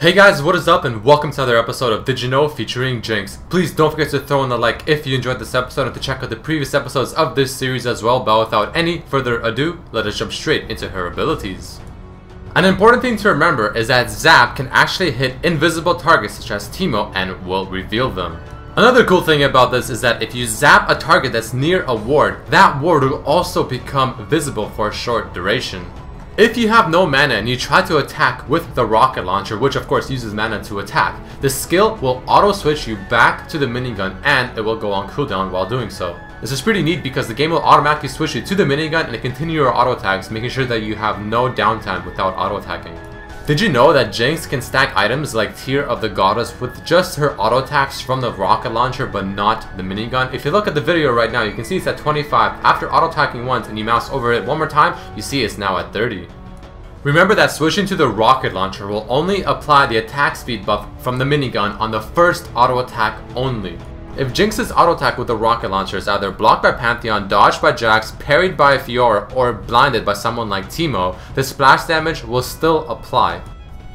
Hey guys, what is up and welcome to another episode of Did You Know featuring Jinx. Please don't forget to throw in a like if you enjoyed this episode and to check out the previous episodes of this series as well, but without any further ado, let us jump straight into her abilities. An important thing to remember is that Zap can actually hit invisible targets such as Teemo and will reveal them. Another cool thing about this is that if you zap a target that's near a ward, that ward will also become visible for a short duration. If you have no mana and you try to attack with the rocket launcher, which of course uses mana to attack, the skill will auto switch you back to the minigun and it will go on cooldown while doing so. This is pretty neat because the game will automatically switch you to the minigun and continue your auto attacks, making sure that you have no downtime without auto attacking. Did you know that Jinx can stack items like Tear of the Goddess with just her auto attacks from the rocket launcher but not the minigun? If you look at the video right now, you can see it's at 25. After auto attacking once and you mouse over it one more time, you see it's now at 30. Remember that switching to the rocket launcher will only apply the attack speed buff from the minigun on the first auto attack only. If Jinx's auto attack with the rocket launcher is either blocked by Pantheon, dodged by Jax, parried by Fiora, or blinded by someone like Teemo, the splash damage will still apply.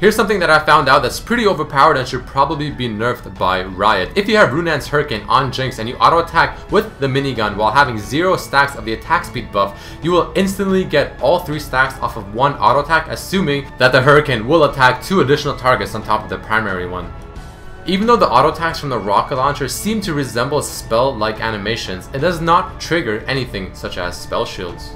Here's something that I found out that's pretty overpowered and should probably be nerfed by Riot. If you have Runaan's Hurricane on Jinx and you auto attack with the minigun while having 0 stacks of the attack speed buff, you will instantly get all 3 stacks off of one auto attack, assuming that the Hurricane will attack 2 additional targets on top of the primary one. Even though the auto attacks from the rocket launcher seem to resemble spell-like animations, it does not trigger anything such as spell shields.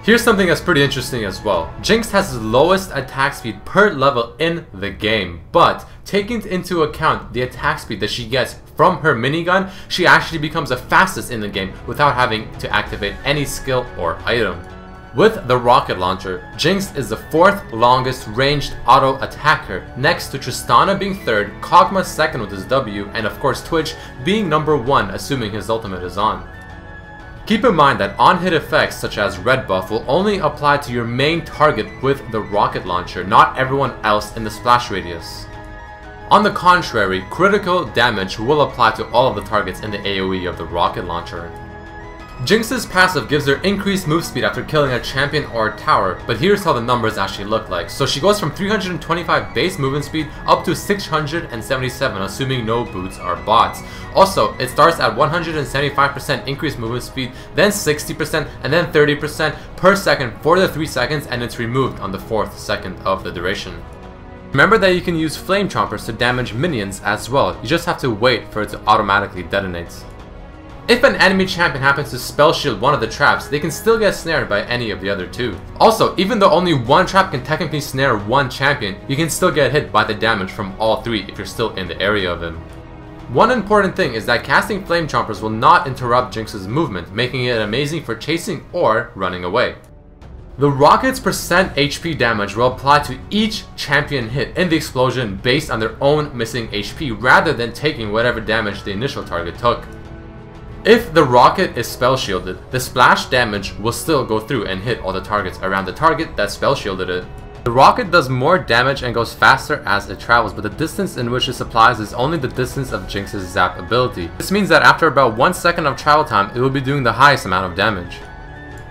Here's something that's pretty interesting as well. Jinx has the lowest attack speed per level in the game, but taking into account the attack speed that she gets from her minigun, she actually becomes the fastest in the game without having to activate any skill or item. With the rocket launcher, Jinx is the 4th longest ranged auto attacker, next to Tristana being 3rd, Kog'Maw 2nd with his W, and of course Twitch being number 1 assuming his ultimate is on. Keep in mind that on-hit effects such as red buff will only apply to your main target with the rocket launcher, not everyone else in the splash radius. On the contrary, critical damage will apply to all of the targets in the AoE of the rocket launcher. Jinx's passive gives her increased move speed after killing a champion or a tower, but here's how the numbers actually look like. So she goes from 325 base movement speed up to 677, assuming no boots are bots. Also, it starts at 175% increased movement speed, then 60%, and then 30% per second for the 3 seconds, and it's removed on the 4th second of the duration. Remember that you can use flame chompers to damage minions as well, you just have to wait for it to automatically detonate. If an enemy champion happens to spell shield one of the traps, they can still get snared by any of the other 2. Also, even though only one trap can technically snare one champion, you can still get hit by the damage from all 3 if you're still in the area of him. One important thing is that casting flame chompers will not interrupt Jinx's movement, making it amazing for chasing or running away. The rocket's percent HP damage will apply to each champion hit in the explosion based on their own missing HP rather than taking whatever damage the initial target took. If the rocket is spell shielded, the splash damage will still go through and hit all the targets around the target that spell shielded it. The rocket does more damage and goes faster as it travels, but the distance in which it applies is only the distance of Jinx's zap ability. This means that after about 1 second of travel time, it will be doing the highest amount of damage.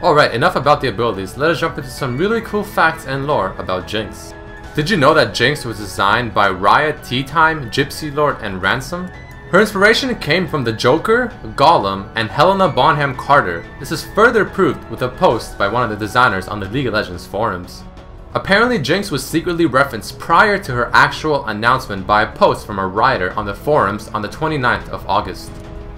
Alright, enough about the abilities, let us jump into some really cool facts and lore about Jinx. Did you know that Jinx was designed by Riot, Tea Time, Gypsy Lord, and Ransom? Her inspiration came from the Joker, Gollum, and Helena Bonham Carter. This is further proved with a post by one of the designers on the League of Legends forums. Apparently Jinx was secretly referenced prior to her actual announcement by a post from a writer on the forums on the 29th of August.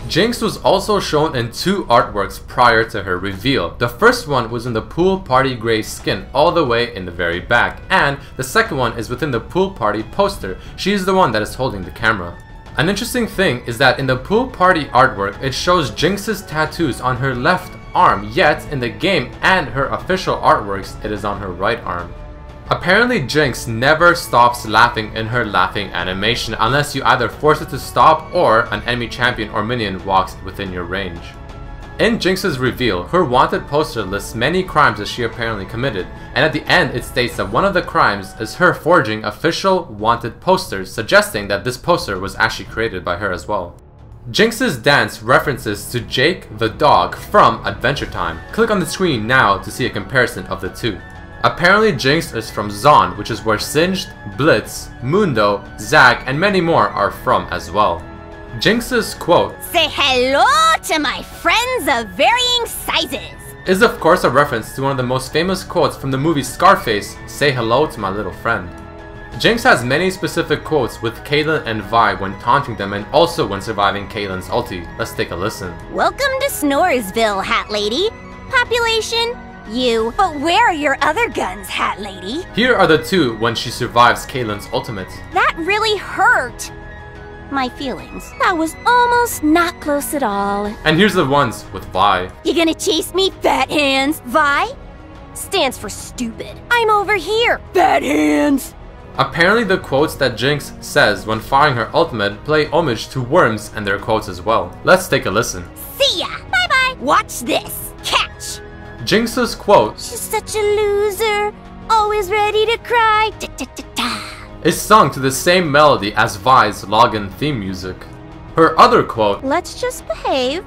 Jinx was also shown in 2 artworks prior to her reveal. The first one was in the pool party gray skin all the way in the very back, and the second one is within the pool party poster. She is the one that is holding the camera. An interesting thing is that in the pool party artwork, it shows Jinx's tattoos on her left arm, yet in the game and her official artworks, it is on her right arm. Apparently Jinx never stops laughing in her laughing animation unless you either force it to stop or an enemy champion or minion walks within your range. In Jinx's reveal, her wanted poster lists many crimes that she apparently committed, and at the end it states that one of the crimes is her forging official wanted posters, suggesting that this poster was actually created by her as well. Jinx's dance references to Jake the dog from Adventure Time. Click on the screen now to see a comparison of the 2. Apparently Jinx is from Zon, which is where Singed, Blitz, Mundo, Zag, and many more are from as well. Jinx's quote, "Say hello to my friends of varying sizes," is of course a reference to one of the most famous quotes from the movie Scarface, "Say hello to my little friend." Jinx has many specific quotes with Caitlyn and Vi when taunting them and also when surviving Caitlyn's ulti. Let's take a listen. "Welcome to Snoresville, Hat Lady. Population, you. But where are your other guns, Hat Lady?" Here are the two when she survives Caitlyn's ultimate. "That really hurt my feelings. That was almost not close at all." And here's the ones with Vi. "You gonna chase me, fat hands?" Vi stands for stupid. "I'm over here, fat hands." Apparently the quotes that Jinx says when firing her ultimate play homage to Worms and their quotes as well. Let's take a listen. "See ya, bye bye. Watch this, catch." Jinx's quote, "She's such a loser, always ready to cry, da, da, da, da," is sung to the same melody as Vi's login theme music. Her other quote, "Let's just behave,"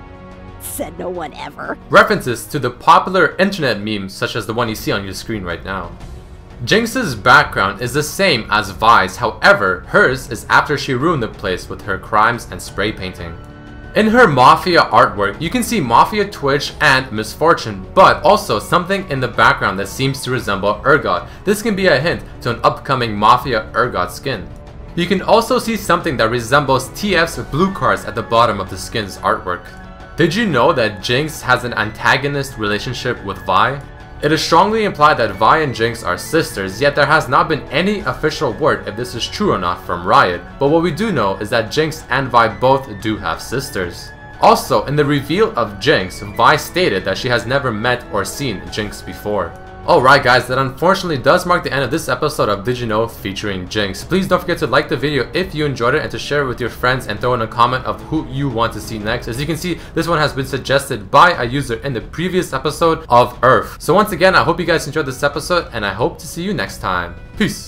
said no one ever. references to the popular internet memes such as the one you see on your screen right now. Jinx's background is the same as Vi's, however, hers is after she ruined the place with her crimes and spray painting. In her Mafia artwork, you can see Mafia Twitch and Misfortune, but also something in the background that seems to resemble Urgot. This can be a hint to an upcoming Mafia Urgot skin. You can also see something that resembles TF's blue cards at the bottom of the skin's artwork. Did you know that Jinx has an antagonist relationship with Vi? It is strongly implied that Vi and Jinx are sisters, yet there has not been any official word if this is true or not from Riot, but what we do know is that Jinx and Vi both do have sisters. Also, in the reveal of Jinx, Vi stated that she has never met or seen Jinx before. Alright guys, that unfortunately does mark the end of this episode of Did You Know featuring Jinx. Please don't forget to like the video if you enjoyed it and to share it with your friends and throw in a comment of who you want to see next. As you can see, this one has been suggested by a user in the previous episode of Earth. So once again, I hope you guys enjoyed this episode and I hope to see you next time. Peace!